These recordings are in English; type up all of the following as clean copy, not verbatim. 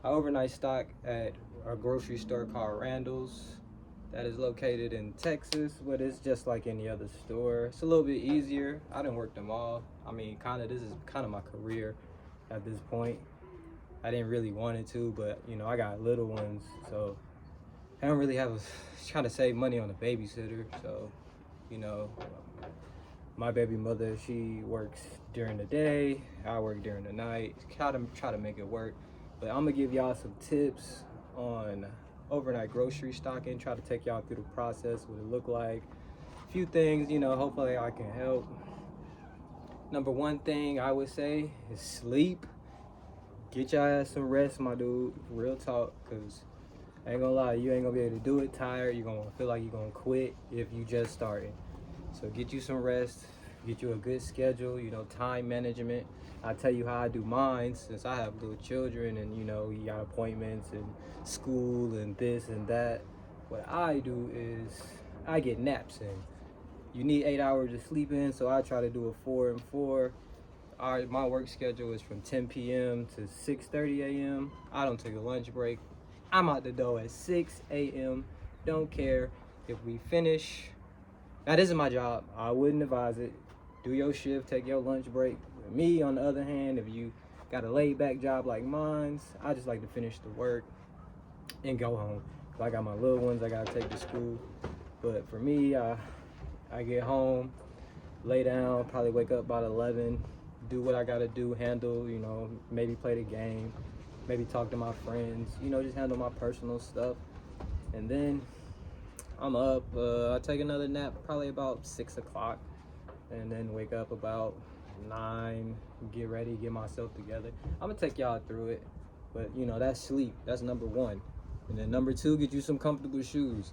I overnight stock at a grocery store called Randall's that is located in Texas, but it's just like any other store. It's a little bit easier. I didn't work them all. I mean, this is kind of my career at this point. I didn't really want it to, but I got little ones, so I don't really have trying to save money on a babysitter. So, you know, my baby mother, she works during the day, I work during the night. Try to make it work. But I'm gonna give y'all some tips on overnight grocery stocking. Try to take y'all through the process, what it look like. A few things, hopefully I can help. Number one thing I would say is sleep. Get your ass some rest, my dude. Real talk, cause I ain't gonna lie, you ain't gonna be able to do it tired. You're gonna feel like you're gonna quit if you just started. So get you some rest, get you a good schedule, time management. I tell you how I do mine since I have little children and you got appointments and school and this and that. What I do is I get naps in. You need 8 hours of sleep in, so I try to do a 4 and 4. My work schedule is from 10 p.m. to 6:30 a.m. I don't take a lunch break. I'm out the door at 6 a.m. Don't care if we finish. Now, this is my job. I wouldn't advise it. Do your shift, take your lunch break. Me, on the other hand, if you got a laid back job like mine, I just like to finish the work and go home. I got my little ones I gotta take to school. But for me, I get home, lay down, probably wake up about 11, do what I gotta do, handle, maybe play the game, maybe talk to my friends, just handle my personal stuff. And then I'm up, I take another nap probably about 6 o'clock, and then wake up about 9, get ready, get myself together. I'm gonna take y'all through it, but that's sleep. That's number one. And then number two, get you some comfortable shoes.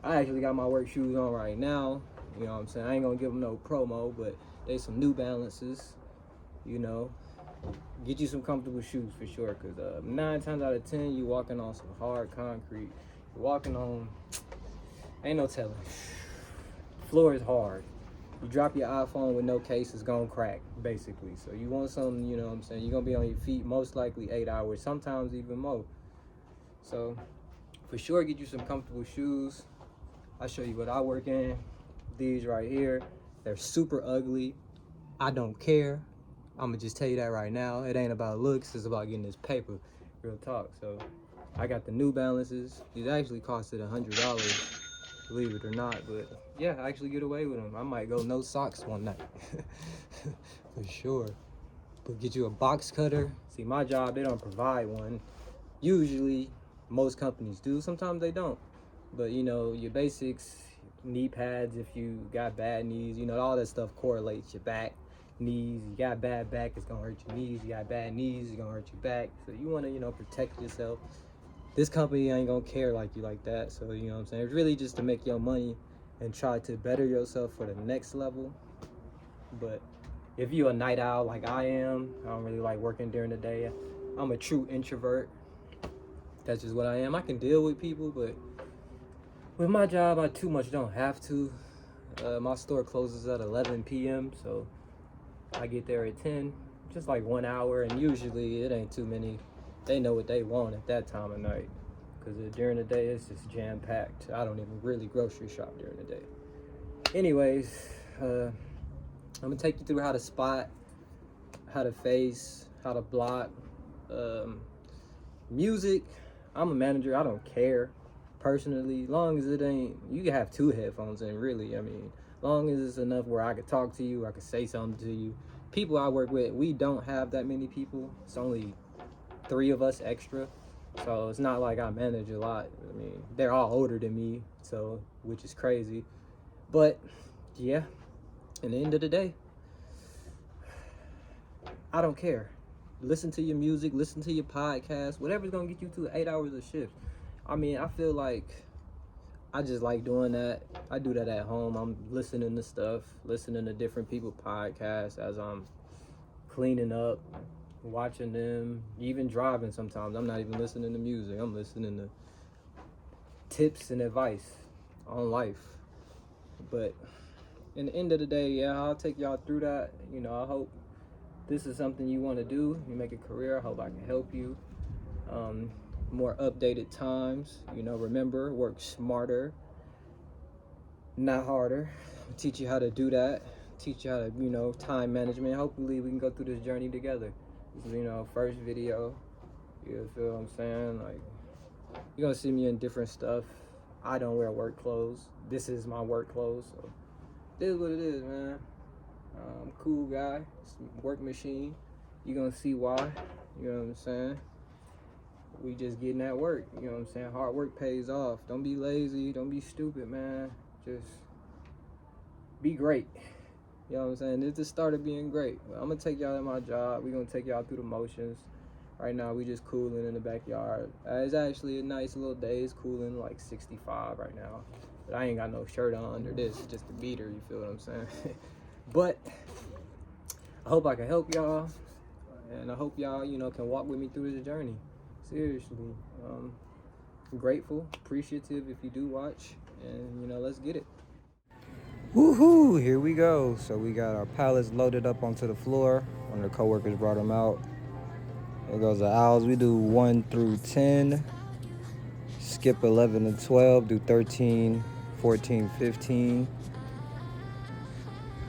I actually got my work shoes on right now. You know what I'm saying? I ain't gonna give them no promo, but they some New Balances. Get you some comfortable shoes for sure, because 9 times out of 10, you walking on some hard concrete. You're walking on, ain't no telling. Floor is hard. You drop your iPhone with no case, it's gonna crack, basically. So you want something, you're gonna be on your feet most likely 8 hours, sometimes even more. So for sure, get you some comfortable shoes. I'll show you what I work in. These right here, they're super ugly. I don't care. I'm gonna just tell you that right now. It ain't about looks, it's about getting this paper. Real talk. So I got the New Balances. These actually costed $100, believe it or not, but yeah, I actually get away with them. I might go no socks one night. For sure. But get you a box cutter. See, my job, they don't provide one. Usually most companies do, sometimes they don't. But your basics, knee pads if you got bad knees, all that stuff correlates. Your back, knees, you got bad back, it's gonna hurt your knees. You got bad knees, it's gonna hurt your back. So you wanna, protect yourself. This company ain't gonna care like you like that. So what I'm saying? It's really just to make your money and try to better yourself for the next level. But if you're a night owl like I am, I don't really like working during the day. I'm a true introvert. That's just what I am. I can deal with people, but with my job, I too much don't have to. My store closes at 11 p.m., so I get there at 10, just like 1 hour, and usually it ain't too many. They know what they want at that time of night, because during the day, it's just jam-packed. I don't even really grocery shop during the day. Anyways, I'm gonna take you through how to spot, how to face, how to block. Music, I'm a manager, I don't care. Personally, long as it ain't, you can have 2 headphones in, really. I mean, long as it's enough where I could talk to you, I could say something to you. People I work with, we don't have that many people. It's only 3 of us extra. So it's not like I manage a lot. I mean, they're all older than me, so, which is crazy. But yeah, at the end of the day, I don't care. Listen to your music, listen to your podcast, whatever's gonna get you through 8 hours of shift. I mean, I feel like I just like doing that. I do that at home. I'm listening to stuff, listening to different people's podcasts as I'm cleaning up, watching them, even driving sometimes. I'm not even listening to music. I'm listening to tips and advice on life. But in the end of the day, yeah, I'll take y'all through that. I hope this is something you want to do. You make a career. I hope I can help you. more updated times. Remember, work smarter, not harder. I'll teach you how to do that. Teach you how to, time management. Hopefully we can go through this journey together. This is, first video. You feel what I'm saying? Like, you're gonna see me in different stuff. I don't wear work clothes. This is my work clothes. So this is what it is, man. I'm a cool guy. It's work machine. You're gonna see why. You know what I'm saying? We just getting at work. You know what I'm saying? Hard work pays off. Don't be lazy. Don't be stupid, man. Just be great. You know what I'm saying? It's the start of being great. I'm gonna take y'all at my job. We're gonna take y'all through the motions. Right now, we just cooling in the backyard. It's actually a nice little day. It's cooling like 65 right now. But I ain't got no shirt on under this. It's just a beater, you feel what I'm saying? But I hope I can help y'all. And I hope y'all, can walk with me through this journey. Seriously. I'm grateful, appreciative if you do watch. And, let's get it. Woohoo! Here we go. So we got our pallets loaded up onto the floor. One of the coworkers brought them out. There goes the owls. We do 1 through 10. Skip 11 and 12. Do 13, 14, 15.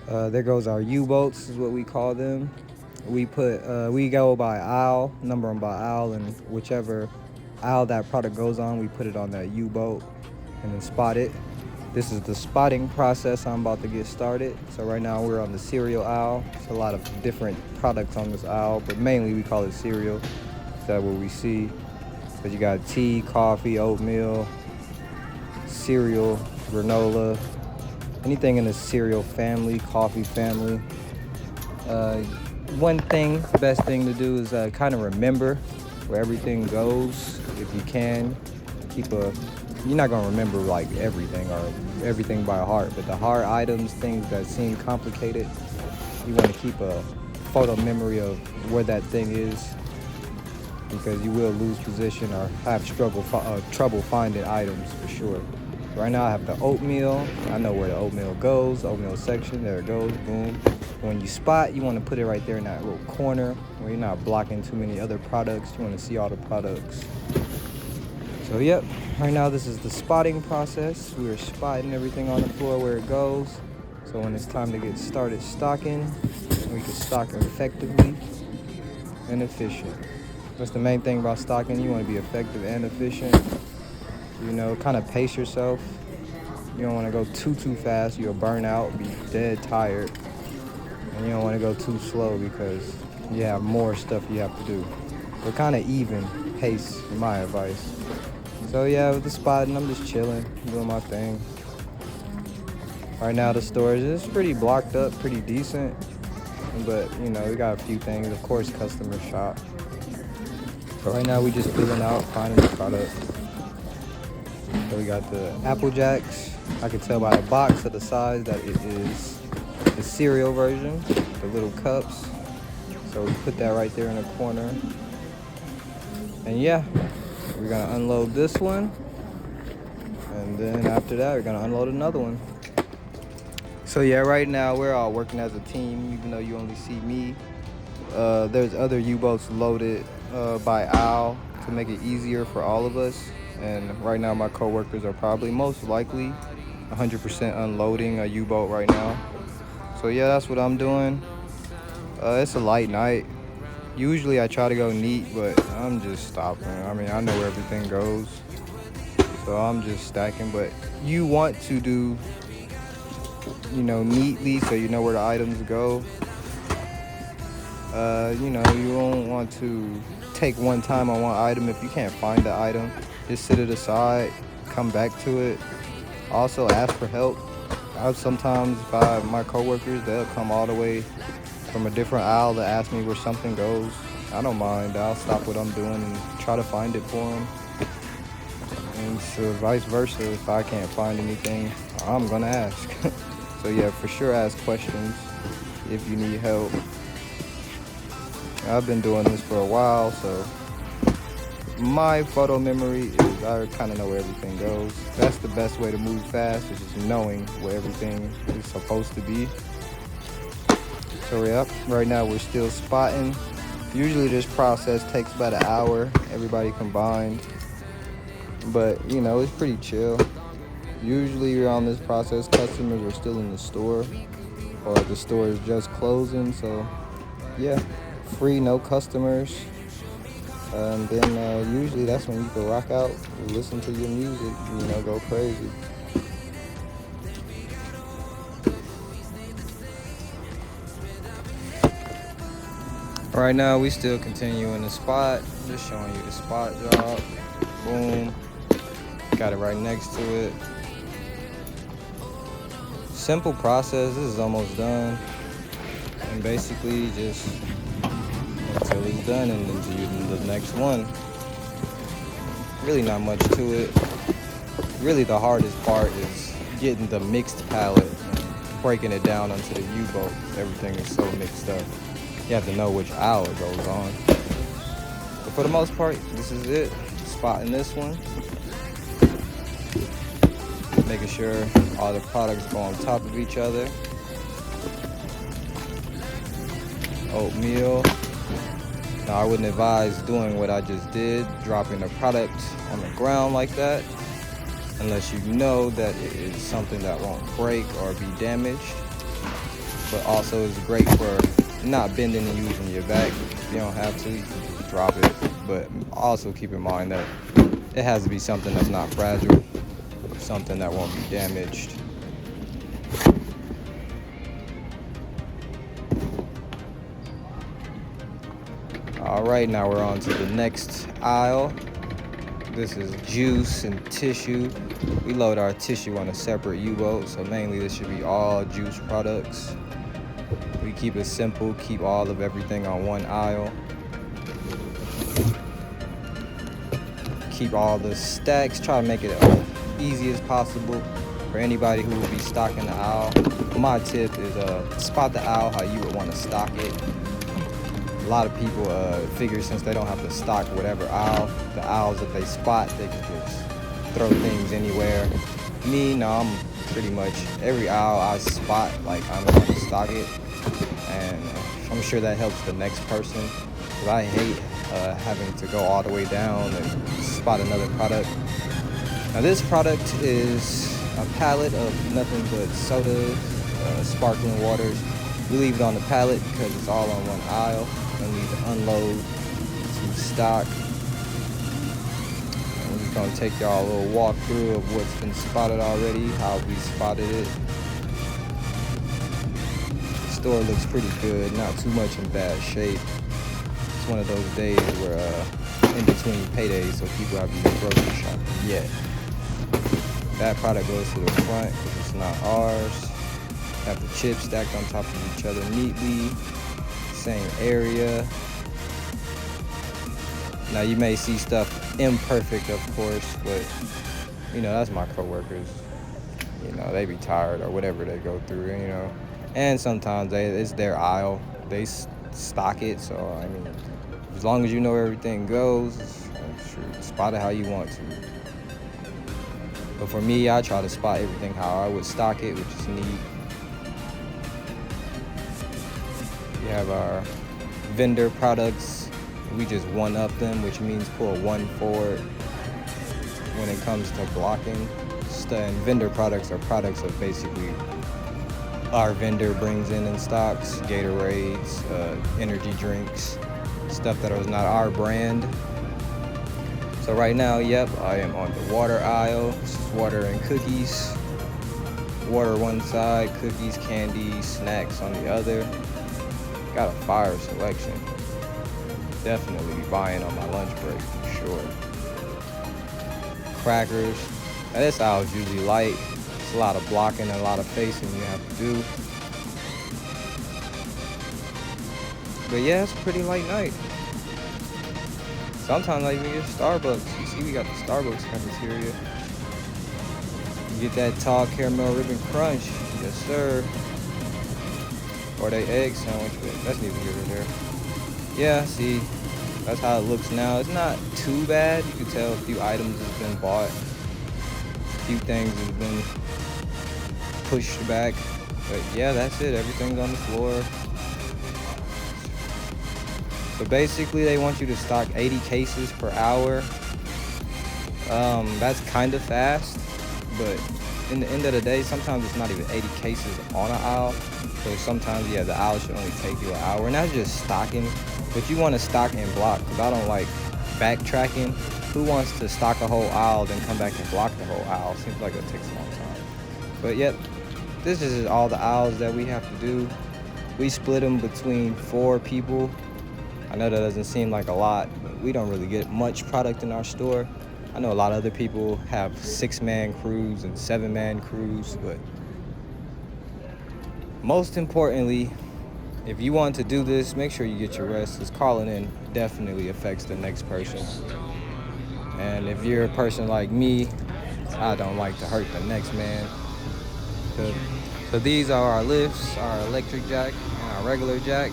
There goes our U-boats, is what we call them. We go by aisle, number them by aisle, and whichever aisle that product goes on, we put it on that U-boat and then spot it. This is the spotting process I'm about to get started. So right now we're on the cereal aisle. There's a lot of different products on this aisle, but mainly we call it cereal. That's what we see. But you got tea, coffee, oatmeal, cereal, granola, anything in the cereal family, coffee family. One thing, the best thing to do is kind of remember where everything goes. If you can, you're not gonna remember like everything or everything by heart, but the hard items, things that seem complicated, you want to keep a photo memory of where that thing is, because you will lose position or have trouble finding items for sure. Right now I have the oatmeal. I know where the oatmeal goes, oatmeal section, there it goes, boom. When you spot, you want to put it right there in that little corner where you're not blocking too many other products. You want to see all the products. So yep, right now this is the spotting process. We are spotting everything on the floor where it goes. So when it's time to get started stocking, we can stock effectively and efficient. That's the main thing about stocking. You want to be effective and efficient. Kind of pace yourself. You don't want to go too fast. You'll burn out, be dead tired. And you don't want to go too slow because you have more stuff you have to do. But kind of even pace, in my advice. So yeah, with the spotting, I'm just chilling, doing my thing. Right now the storage is pretty blocked up, pretty decent. But we got a few things, of course, customer shop. But right now we just filling out, finding the product. So we got the Apple Jacks. I can tell by the box of the size that it is the cereal version, the little cups. So we put that right there in the corner. And yeah, we're gonna unload this one. And then after that, we're gonna unload another one. So yeah, right now we're all working as a team, even though you only see me. There's other U-boats loaded by aisle to make it easier for all of us. And right now my coworkers are probably most likely 100% unloading a U-boat right now. So yeah, that's what I'm doing. It's a light night. Usually I try to go neat, but I'm just stopping. I mean, I know where everything goes, so I'm just stacking. But you want to do, neatly, so you know where the items go. You won't want to take one time on one item. If you can't find the item, just sit it aside, come back to it. Also ask for help. Sometimes my coworkers, they'll come all the way from a different aisle to ask me where something goes. I don't mind. I'll stop what I'm doing and try to find it for them. And so vice versa, if I can't find anything, I'm gonna ask. So yeah, for sure ask questions if you need help. I've been doing this for a while, so my photo memory is I kind of know where everything goes. That's the best way to move fast, is just knowing where everything is supposed to be. So yeah, right now we're still spotting. Usually this process takes about an hour, everybody combined. But, you know, it's pretty chill. Usually around this process, customers are still in the store, or the store is just closing. So, yeah, free, no customers. And then usually that's when you can rock out, listen to your music, you know, go crazy. Right now we still continuing the spot, just showing you the spot job. Boom, got it right next to it. Simple process, this is almost done. And basically just until it's done and then do the next one. Really not much to it. Really the hardest part is getting the mixed pallet, breaking it down onto the U-boat. Everything is so mixed up. You have to know which aisle it goes on. But for the most part, this is it. Spotting this one. Making sure all the products go on top of each other. Oatmeal. Now I wouldn't advise doing what I just did, dropping the product on the ground like that, unless you know that it is something that won't break or be damaged. But also it's great for not bending and using your back. If you don't have to, you can drop it. But also keep in mind that it has to be something that's not fragile, something that won't be damaged. All right, now we're on to the next aisle. This is juice and tissue. We load our tissue on a separate U-boat, so mainly this should be all juice products. We keep it simple, keep all of everything on one aisle. Keep all the stacks, try to make it as easy as possible for anybody who will be stocking the aisle. My tip is spot the aisle how you would want to stock it. A lot of people figure since they don't have to stock whatever aisle, the aisles that they spot, they can just throw things anywhere. Me, no, I'm pretty much every aisle I spot like I'm going to stock it. And I'm sure that helps the next person, because I hate having to go all the way down and spot another product. Now this product is a pallet of nothing but sodas, sparkling waters. We leave it on the pallet because it's all on one aisle. We need to unload some stock. I'm just going to take y'all a little walk through of what's been spotted already, how we spotted it. Store looks pretty good, not too much in bad shape. It's one of those days where in between paydays, so people haven't been grocery shopping yet. That product goes to the front because it's not ours. Have the chips stacked on top of each other neatly, same area. Now you may see stuff imperfect, of course, but you know, that's my coworkers. You know, they be tired or whatever they go through, you know. And sometimes it's their aisle, they stock it, so I mean, as long as you know where everything goes, sure, spot it how you want to. But for me, I try to spot everything how I would stock it, which is neat. We have our vendor products. We just one-up them, which means pull one forward when it comes to blocking. And vendor products are products of basically our vendor brings in stocks, Gatorades, energy drinks, stuff that was not our brand. So right now, yep, I am on the water aisle. This is water and cookies. Water one side, cookies, candy, snacks on the other. Got a fire selection. Definitely be buying on my lunch break for sure. Crackers. Now this aisle is usually light. It's a lot of blocking and a lot of facing you have to do. But yeah, it's a pretty light night. Sometimes I even get Starbucks. You see, we got the Starbucks cafeteria. You get that tall caramel ribbon crunch. Yes, sir. Or they egg sandwich, but that's neither here nor there. Yeah, see, that's how it looks now. It's not too bad. You can tell a few items have been bought. A few things have been pushed back. But yeah, that's it. Everything's on the floor. So basically they want you to stock 80 cases per hour. That's kind of fast, but in the end of the day, sometimes it's not even 80 cases on an aisle. So sometimes, yeah, the aisle should only take you an hour. And that's just stocking, but you want to stock in block, because I don't like backtracking. Who wants to stock a whole aisle, then come back and block the whole aisle? Seems like it takes a long time. But yep, this is all the aisles that we have to do. We split them between 4 people. I know that doesn't seem like a lot, but we don't really get much product in our store. I know a lot of other people have 6-man crews and 7-man crews, but most importantly, if you want to do this, make sure you get your rest, because calling in definitely affects the next person. And if you're a person like me, I don't like to hurt the next man. So these are our lifts, our electric jack and our regular jack.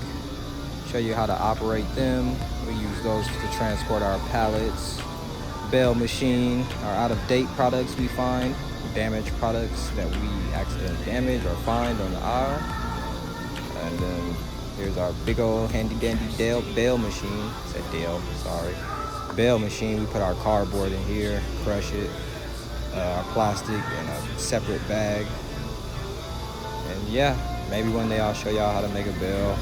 Show you how to operate them. We use those to transport our pallets. Bale machine, our out-of-date products we find, damaged products that we accidentally damage or find on the aisle. And then here's our big old handy-dandy bale machine. I said Dale, sorry. Bale machine, we put our cardboard in here, crush it, our plastic in a separate bag. And yeah, maybe one day I'll show y'all how to make a bale,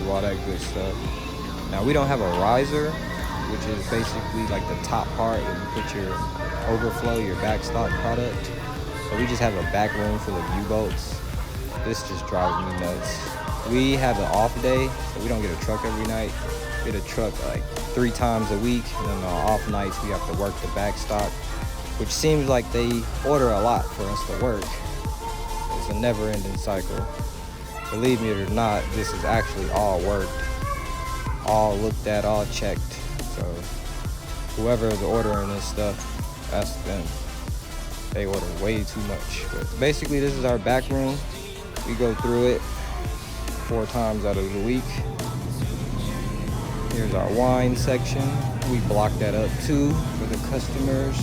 do all that good stuff. Now we don't have a riser, which is basically like the top part where you put your overflow, your backstock product. So we just have a back room full of U-bolts. This just drives me nuts. We have an off day, so we don't get a truck every night. We get a truck like 3 times a week, and then on off nights we have to work the backstock, which seems like they order a lot for us to work. It's a never-ending cycle. Believe me or not, this is actually all worked, all looked at, all checked. So whoever is ordering this stuff, that's them. They order way too much. But basically, this is our back room. We go through it 4 times out of the week. Here's our wine section. We block that up too for the customers.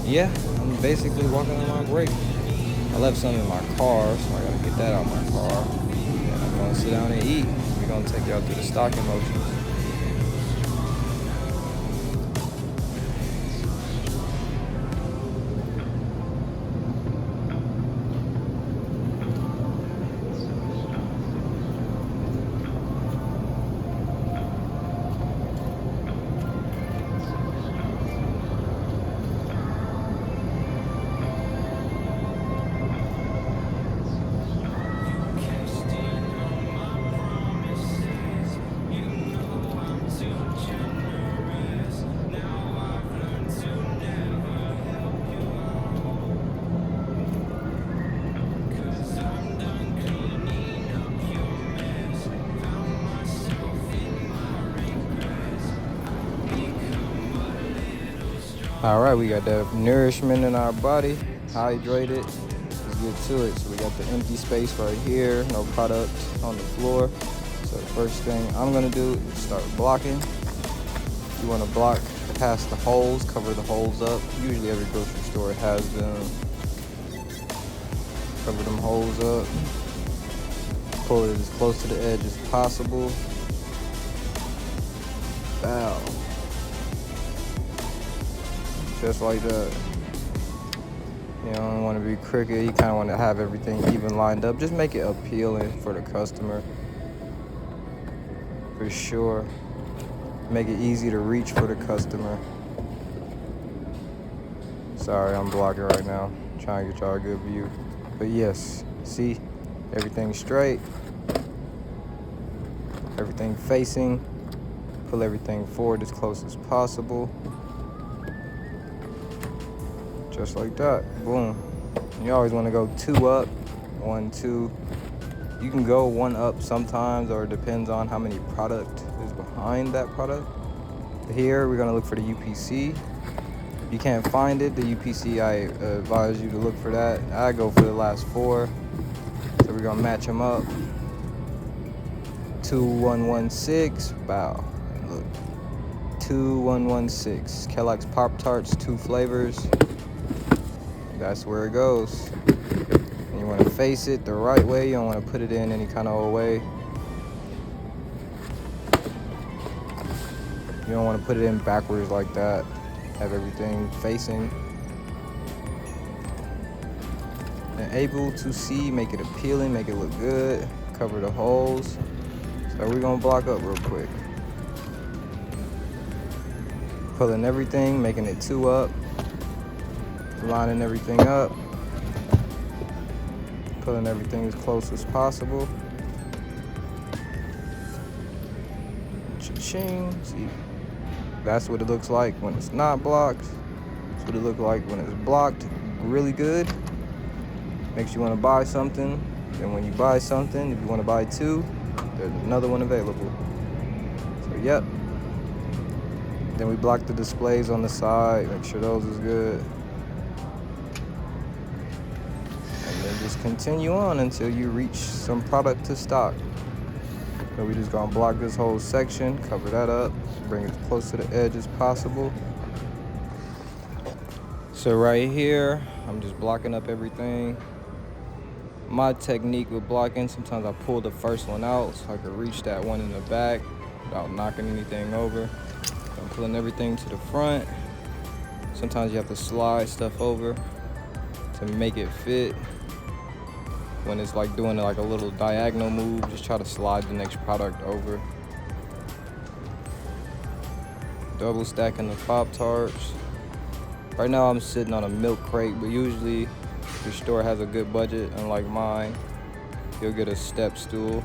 Yeah, I'm basically walking on my break. I left some in my car, so I gotta get that out of my car. And I'm gonna sit down and eat. We're gonna take y'all through the stocking motions. All right, we got that nourishment in our body, hydrated. Let's get to it. So we got the empty space right here, no product on the floor. So the first thing I'm gonna do is start blocking. You wanna block past the holes, cover the holes up. Usually every grocery store has them. Cover them holes up. Pull it as close to the edge as possible. Bow. Just like that. You don't want to be crooked. You kind of want to have everything even lined up. Just make it appealing for the customer. For sure. Make it easy to reach for the customer. Sorry, I'm blocking right now. Trying to get y'all a good view. But yes, see, everything straight. Everything facing. Pull everything forward as close as possible. Just like that, boom. You always want to go 2 up, 1, 2. You can go 1 up sometimes, or it depends on how many product is behind that product. Here, we're gonna look for the UPC. If you can't find it, the UPC, I advise you to look for that. I go for the last 4. So we're gonna match them up. 2116, bow. Look, 2116. Kellogg's Pop-Tarts, 2 flavors. That's where it goes. And you want to face it the right way. You don't want to put it in any kind of old way. You don't want to put it in backwards like that. Have everything facing. And able to see, make it appealing, make it look good, cover the holes. So we're gonna block up real quick. Pulling everything, making it 2 up, lining everything up, pulling everything as close as possible. Cha-ching. See, that's what it looks like when it's not blocked. That's what it looks like when it's blocked really good. Makes you want to buy something. And when you buy something, if you want to buy 2, there's another one available. So yep. Then we block the displays on the side, make sure those is good. And then just continue on until you reach some product to stock. So we just gonna block this whole section, cover that up, bring it as close to the edge as possible. So right here, I'm just blocking up everything. My technique with blocking, sometimes I pull the first one out so I can reach that one in the back without knocking anything over. I'm pulling everything to the front. Sometimes you have to slide stuff over to make it fit. When it's like doing like a little diagonal move, just try to slide the next product over. Double stacking the Pop-Tarts. Right now I'm sitting on a milk crate, but usually if your store has a good budget, unlike mine, you'll get a step stool.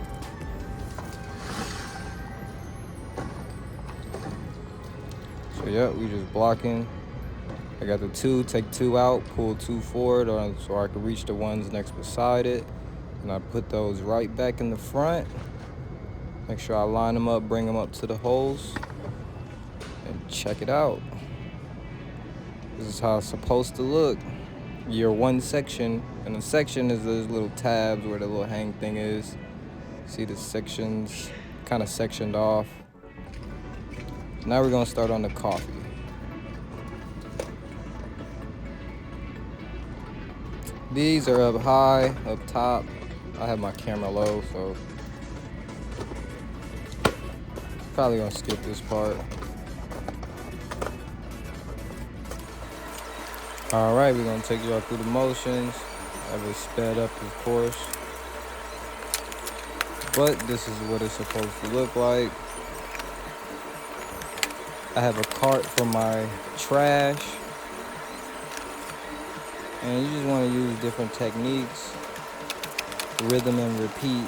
So yeah, we just blocking. I got the 2, take 2 out, pull 2 forward so I can reach the ones next beside it. And I put those right back in the front. Make sure I line them up, bring them up to the holes, and check it out. This is how it's supposed to look. Your one section, and the section is those little tabs where the little hang thing is. See the sections kind of sectioned off. Now we're gonna start on the coffee. These are up high, up top. I have my camera low, so probably gonna skip this part. All right, we're gonna take y'all through the motions. I have it sped up, of course. But this is what it's supposed to look like. I have a cart for my trash. And you just want to use different techniques, rhythm and repeat.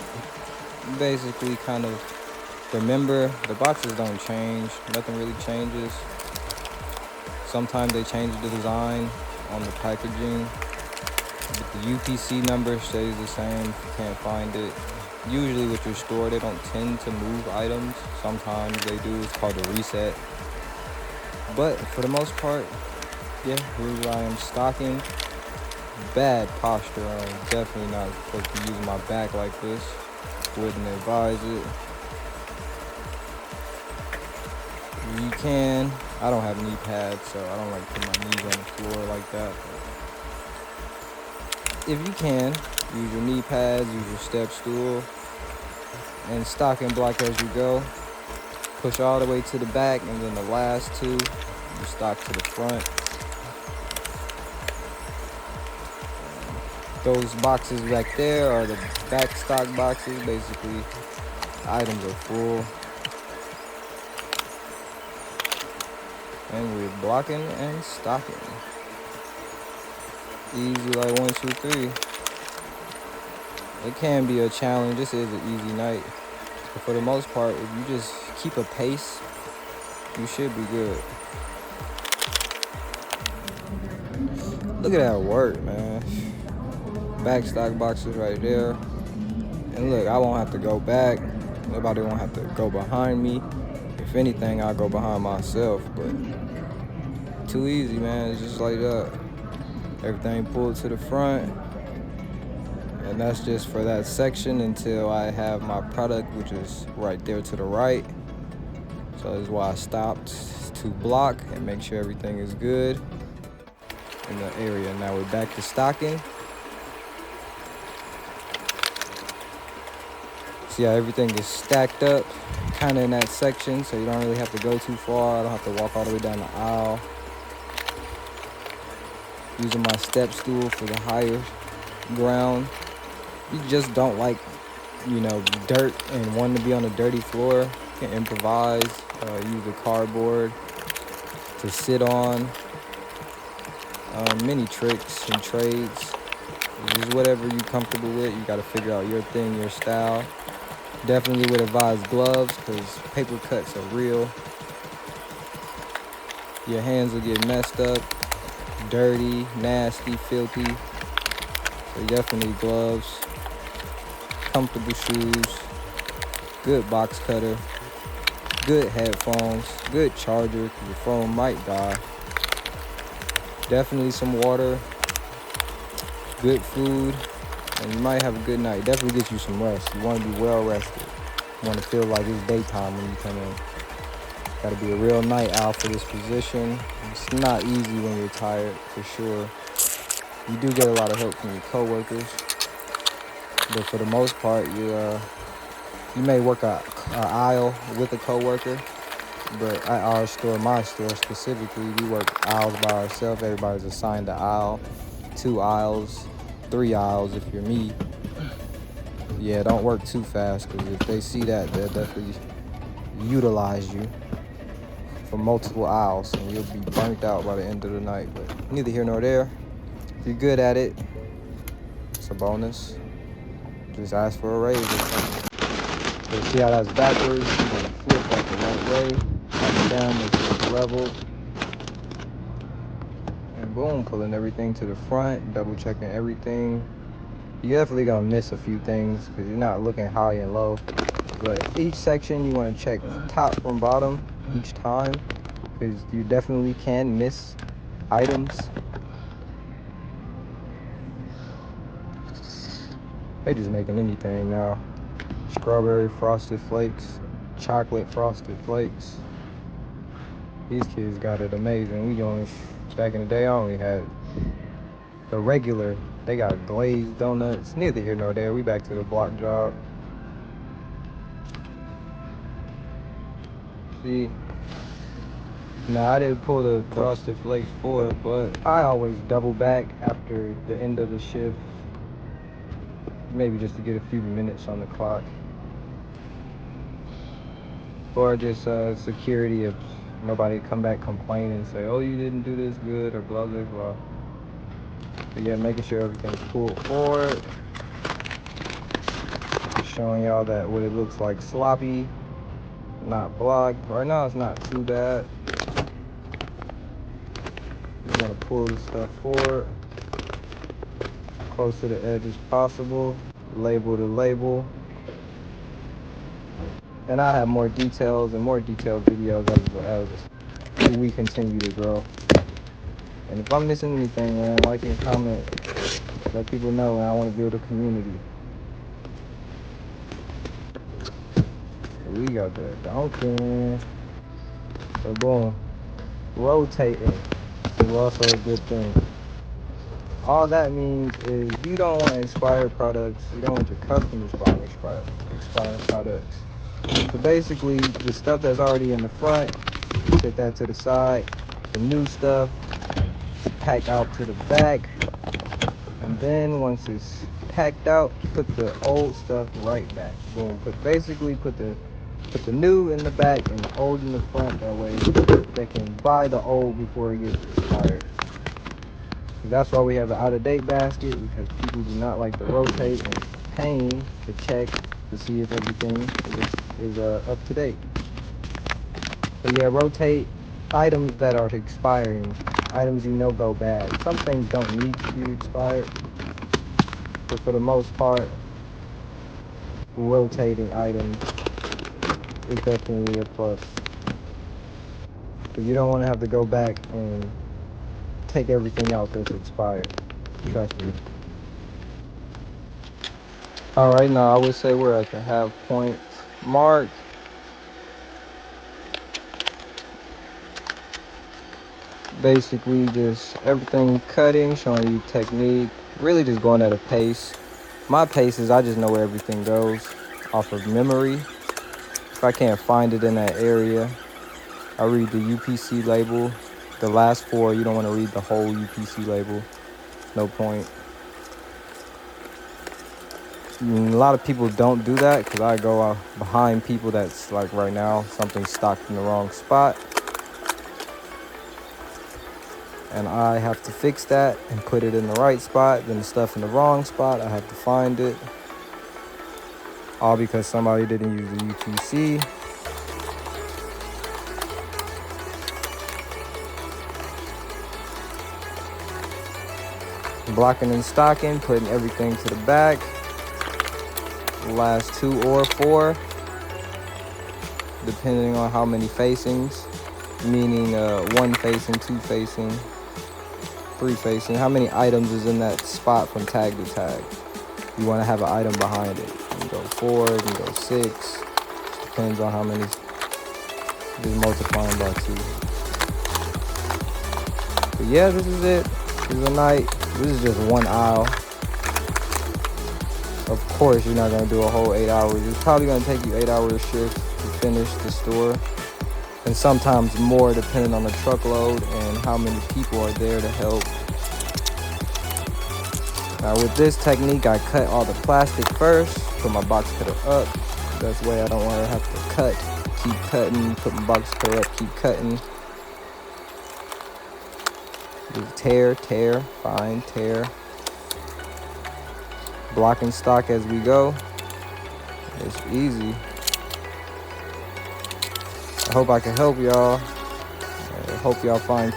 Basically kind of remember the boxes don't change, nothing really changes. Sometimes they change the design on the packaging, but the UPC number stays the same if you can't find it. Usually with your store, they don't tend to move items. Sometimes they do, it's called a reset. But for the most part, yeah, here I am stocking. Bad posture. I'm definitely not supposed to be using my back like this. Wouldn't advise it. You can. I don't have knee pads, so I don't like to put my knees on the floor like that. If you can, use your knee pads, use your step stool, and stock and block as you go. Push all the way to the back, and then the last 2, you stock to the front. Those boxes back there are the back stock boxes. Basically, items are full. And we're blocking and stocking. Easy like 1, 2, 3. It can be a challenge. This is an easy night. But for the most part, if you just keep a pace, you should be good. Look at that work, man. Back stock boxes right there. And look, I won't have to go back. Nobody won't have to go behind me. If anything, I'll go behind myself. But too easy, man. It's just like that. Everything pulled to the front. And that's just for that section until I have my product, which is right there to the right. So that's why I stopped to block and make sure everything is good in the area. Now we're back to stocking. See how everything is stacked up. kind of in that section, so you don't really have to go too far. I don't have to walk all the way down the aisle. Using my step stool for the higher ground. You just don't like, dirt and wanting to be on a dirty floor. You can improvise, use a cardboard to sit on. Many tricks and trades. Just whatever you're comfortable with. You got to figure out your thing, your style. Definitely would advise gloves because paper cuts are real. Your hands will get messed up, dirty, nasty, filthy. So definitely gloves, comfortable shoes, good box cutter, good headphones, good charger because your phone might die. Definitely some water, good food, and you might have a good night. Definitely get you some rest. You want to be well rested. You want to feel like it's daytime when you come in. Got to be a real night owl for this position. It's not easy when you're tired, for sure. You do get a lot of help from your coworkers, but for the most part, you may work an aisle with a coworker. But at our store, my store specifically, we work aisles by ourselves. Everybody's assigned an aisle, 2 aisles, 3 aisles if you're me. Yeah, don't work too fast because if they see that, they'll definitely utilize you for multiple aisles and you'll be burnt out by the end of the night. But neither here nor there. If you're good at it, it's a bonus. Just ask for a raise or something. So see how that's backwards? You're gonna flip like the right way, up and down, make sure it's level. And boom, pulling everything to the front, double checking everything. You're definitely gonna miss a few things because you're not looking high and low. But each section you want to check top from bottom each time because you definitely can miss items. They just making anything now. Strawberry frosted flakes, chocolate frosted flakes. These kids got it amazing. Back in the day, I only had the regular. They got glazed donuts. Neither here nor there. We back to the block job. See, now I didn't pull the frosted flakes for it, but I always double back after the end of the shift. Maybe just to get a few minutes on the clock. Or just security if nobody come back complain and say, oh, you didn't do this good or blah, blah, blah. But yeah, making sure everything's pulled forward. Showing y'all that what it looks like sloppy, not blocked. Right now it's not too bad. You want to pull the stuff forward, close to the edge as possible, label to label. And I have more details and more detailed videos as we continue to grow. And if I'm missing anything, man, like and comment, let people know, and I want to build a community. We got that Dunkin'. So boom, rotating is also a good thing. All that means is you don't want expired products. You don't want your customers buying expired products. So basically, the stuff that's already in the front, set that to the side. The new stuff, pack out to the back. And then once it's packed out, put the old stuff right back. Boom. Put the new in the back and old in the front. That way they can buy the old before it gets expired. That's why we have an out-of-date basket, because people do not like to rotate and pain to check to see if everything is up to date. So yeah, rotate items that are expiring, items you know go bad. Some things don't need to be expired, but for the most part, rotating items is definitely a plus. Because you don't want to have to go back and take everything out that's expired. Trust me. Alright, now I would say we're at the half point mark. Basically just everything cutting, showing you technique, really just going at a pace. My pace is I just know where everything goes off of memory. If I can't find it in that area, I read the UPC label. The last 4, you don't want to read the whole UPC label. No point. A lot of people don't do that because I go out behind people that's like right now, something's stocked in the wrong spot. And I have to fix that and put it in the right spot. Then the stuff in the wrong spot, I have to find it. All because somebody didn't use the UTC. Blocking and stocking, putting everything to the back. Last 2 or 4, depending on how many facings, meaning 1 facing, 2 facing, 3 facing. How many items is in that spot from tag to tag? You want to have an item behind it. You can go 4, you can go 6. Just depends on how many. Just multiplying by 2. But yeah, this is it. This is a night. This is just 1 aisle. Of course, you're not going to do a whole 8 hours. It's probably going to take you 8-hour shift to finish the store. And sometimes more depending on the truckload and how many people are there to help. Now with this technique, I cut all the plastic first, put my box cutter up. That's way I don't want to have to cut, keep cutting, put my box cutter up, keep cutting. Just tear, fine, tear. Block and stock as we go. It's easy. I hope I can help y'all. I hope y'all find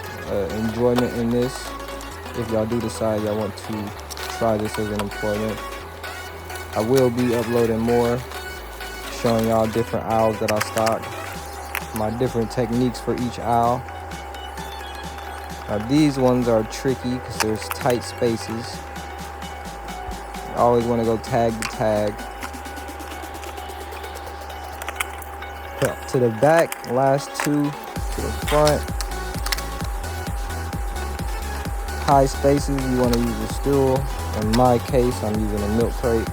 enjoyment in this. If y'all do decide y'all want to try this as an employment. I will be uploading more, showing y'all different aisles that I stock. My different techniques for each aisle. Now these ones are tricky because there's tight spaces. I always want to go tag to tag. To the back, last 2 to the front. High spaces, you want to use a stool. In my case, I'm using a milk crate.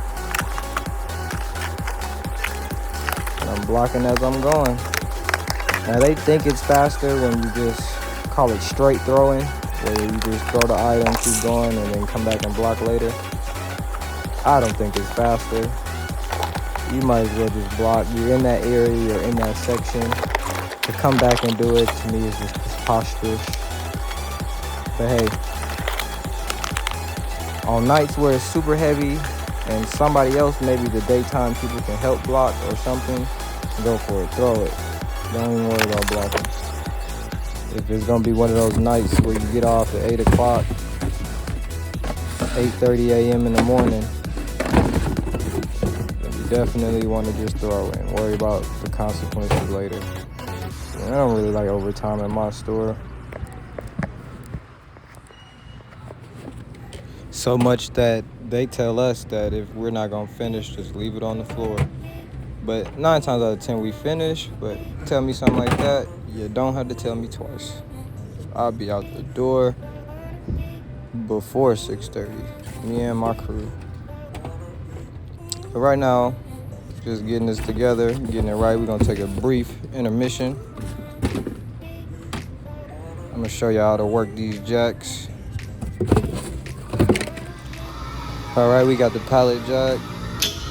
And I'm blocking as I'm going. Now they think it's faster when you just call it straight throwing, where you just throw the item, keep going, and then come back and block later. I don't think it's faster. You might as well just block. You're in that area, you're in that section. To come back and do it, to me, is just preposterous. But hey, on nights where it's super heavy and somebody else, maybe the daytime people can help block or something, go for it, throw it. Don't even worry about blocking. If it's gonna be one of those nights where you get off at 8 o'clock, 8:30 a.m. in the morning, definitely want to just throw it and worry about the consequences later. I don't really like overtime at my store. So much that they tell us that if we're not going to finish, just leave it on the floor. But 9 times out of 10 we finish, but tell me something like that, you don't have to tell me twice. I'll be out the door before 6:30, me and my crew. But right now, just getting this together, getting it right. We're gonna take a brief intermission. I'm gonna show you how to work these jacks. All right, we got the pallet jack.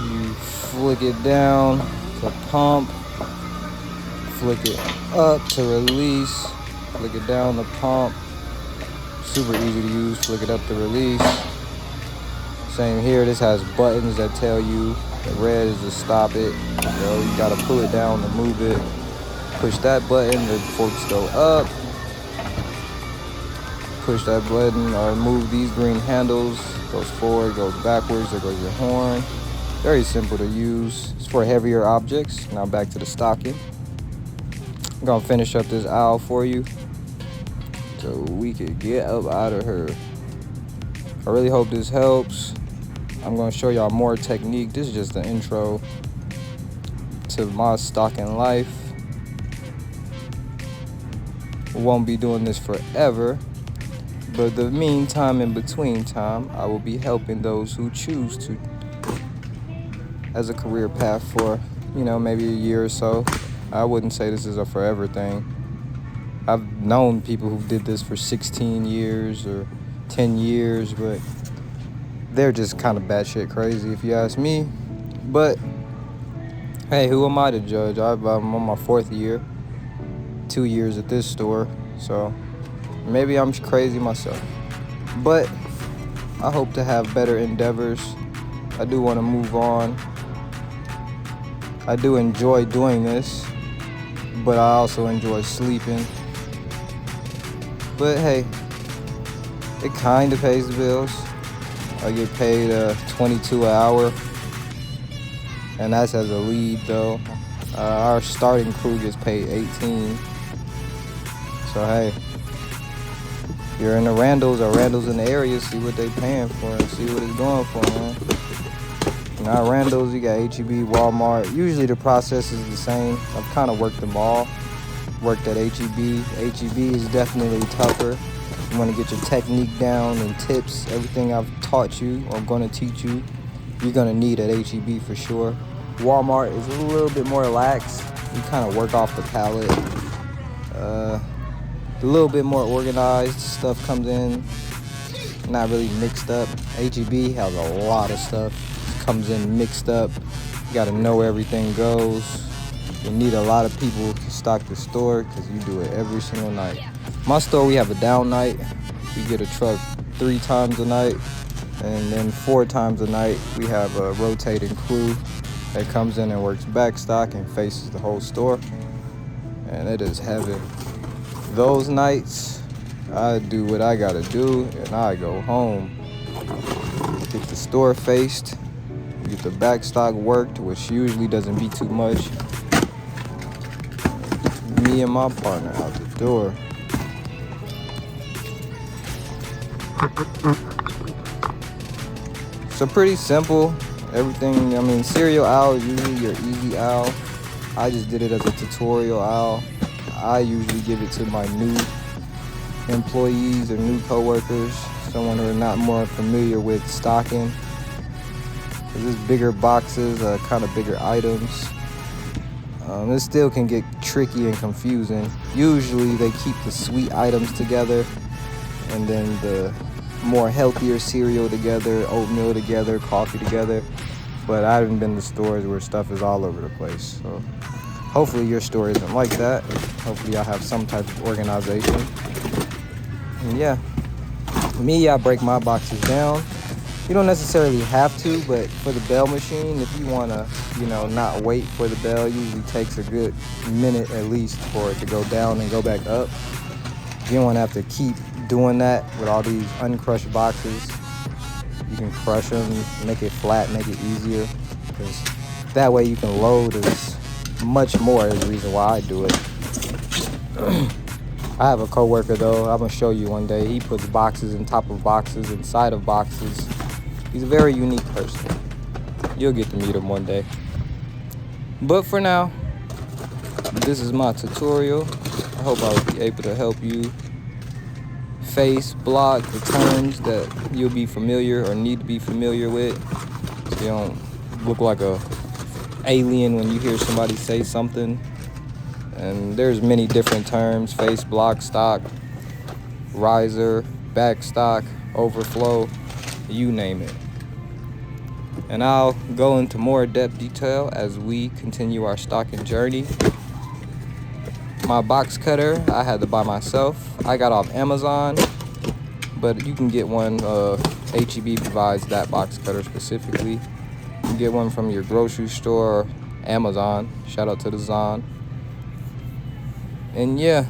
You flick it down to pump, flick it up to release, flick it down to pump. Super easy to use, flick it up to release. Same here, this has buttons that tell you. The red is to stop it. You gotta pull it down to move it. Push that button, the forks go up. Push that button or move these green handles. Goes forward, goes backwards, there goes your horn. Very simple to use. It's for heavier objects. Now back to the stocking. I'm gonna finish up this aisle for you so we can get up out of here. I really hope this helps. I'm going to show y'all more technique. This is just the intro to my stocking life. Won't be doing this forever, but the meantime, in between time, I will be helping those who choose to as a career path for you know, maybe a year or so. I wouldn't say this is a forever thing. I've known people who did this for 16 years or 10 years, but they're just kind of batshit crazy if you ask me. But hey, who am I to judge? I'm on my 4th year, 2 years at this store, so maybe I'm crazy myself. But I hope to have better endeavors. I do want to move on. I do enjoy doing this, but I also enjoy sleeping. But hey, it kind of pays the bills. I get paid $22 an hour, and that's as a lead though. Our starting crew gets paid $18. So hey, you're in the Randalls or Randalls in the area, see what they paying for and see what it's going for, man. Now Randalls, you got H-E-B, Walmart. Usually the process is the same. I've kind of worked them all. Worked at H-E-B. H-E-B is definitely tougher. You want to get your technique down and tips. Everything I've taught you or I'm going to teach you, you're going to need at H-E-B for sure. Walmart is a little bit more lax. You kind of work off the pallet. A little bit more organized. Stuff comes in, not really mixed up. H-E-B has a lot of stuff. Comes in mixed up. You got to know where everything goes. You need a lot of people to stock the store because you do it every single night. My store, we have a down night. We get a truck 3 times a night, and then 4 times a night we have a rotating crew that comes in and works backstock and faces the whole store, and it is heaven. Those nights, I do what I gotta do, and I go home. Get the store faced, get the backstock worked, which usually doesn't be too much. Me and my partner out the door. So pretty simple. Everything, I mean, serial aisle is usually your easy aisle. I just did it as a tutorial aisle. I usually give it to my new employees or new coworkers, someone who are not more familiar with stocking. Because there's bigger boxes, kind of bigger items. It still can get tricky and confusing. Usually they keep the sweet items together and then the more healthier cereal together, oatmeal together, coffee together. But I haven't been to stores where stuff is all over the place. So hopefully your store isn't like that. Hopefully y'all have some type of organization. And yeah, me, I break my boxes down. You don't necessarily have to, but for the bell machine, if you want to, you know, not wait for the bell, it usually takes a good minute at least for it to go down and go back up. You don't want to have to keep doing that with all these uncrushed boxes. You can crush them, make it flat, make it easier, because that way you can load as much more. Is the reason why I do it. I have a coworker though, I'm gonna show you one day. He puts boxes on top of boxes, inside of boxes. He's a very unique person. You'll get to meet him one day. But for now, this is my tutorial. I hope I will be able to help you face, block the terms that you'll be familiar or need to be familiar with, so you don't look like a alien when you hear somebody say something. And there's many different terms: face, block, stock, riser, back stock, overflow, you name it. And I'll go into more depth detail as we continue our stocking journey. My box cutter, I had to buy myself. I got off Amazon, but you can get one. H-E-B provides that box cutter specifically. You can get one from your grocery store or Amazon. Shout out to the Zon. And yeah,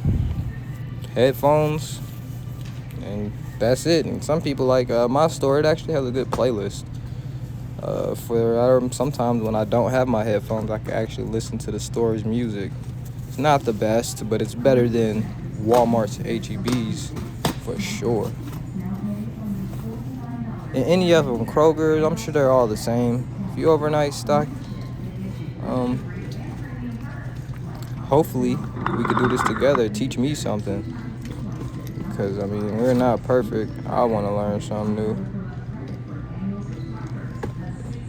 headphones, and that's it. And some people like my store, it actually has a good playlist. Sometimes when I don't have my headphones, I can actually listen to the store's music. It's not the best, but it's better than Walmart's H-E-B's for sure. And any of them, Kroger's, I'm sure they're all the same. If you overnight stock, hopefully we could do this together. Teach me something, because I mean, we're not perfect. I want to learn something new.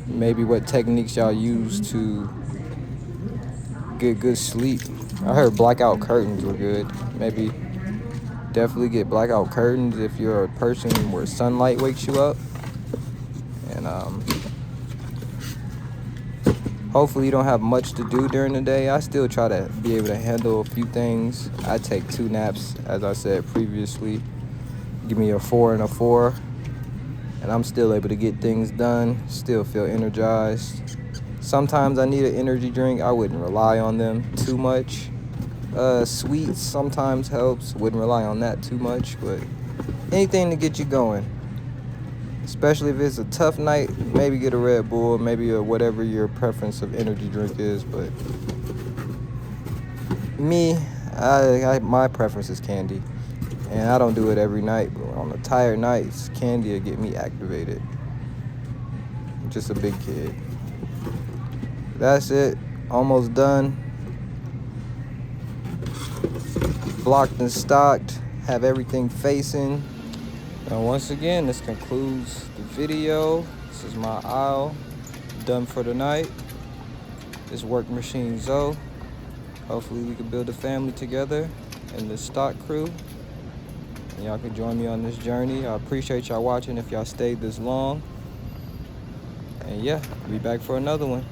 Maybe what techniques y'all use to get good sleep. I heard blackout curtains were good. Maybe definitely get blackout curtains if you're a person where sunlight wakes you up. And hopefully you don't have much to do during the day. I still try to be able to handle a few things. I take 2 naps, as I said previously. Give me a 4 and a 4. And I'm still able to get things done. Still feel energized. Sometimes I need an energy drink. I wouldn't rely on them too much. Sweets sometimes helps. Wouldn't rely on that too much. But anything to get you going. Especially if it's a tough night, maybe get a Red Bull, maybe whatever your preference of energy drink is. But me, my preference is candy. And I don't do it every night, but on the tired nights, candy will get me activated. I'm just a big kid. That's it. Almost done. Blocked and stocked. Have everything facing. And once again, this concludes the video. This is my aisle. Done for the night. This WorkMachineZo. Hopefully we can build a family together in the stock crew. And y'all can join me on this journey. I appreciate y'all watching if y'all stayed this long. And yeah, I'll be back for another one.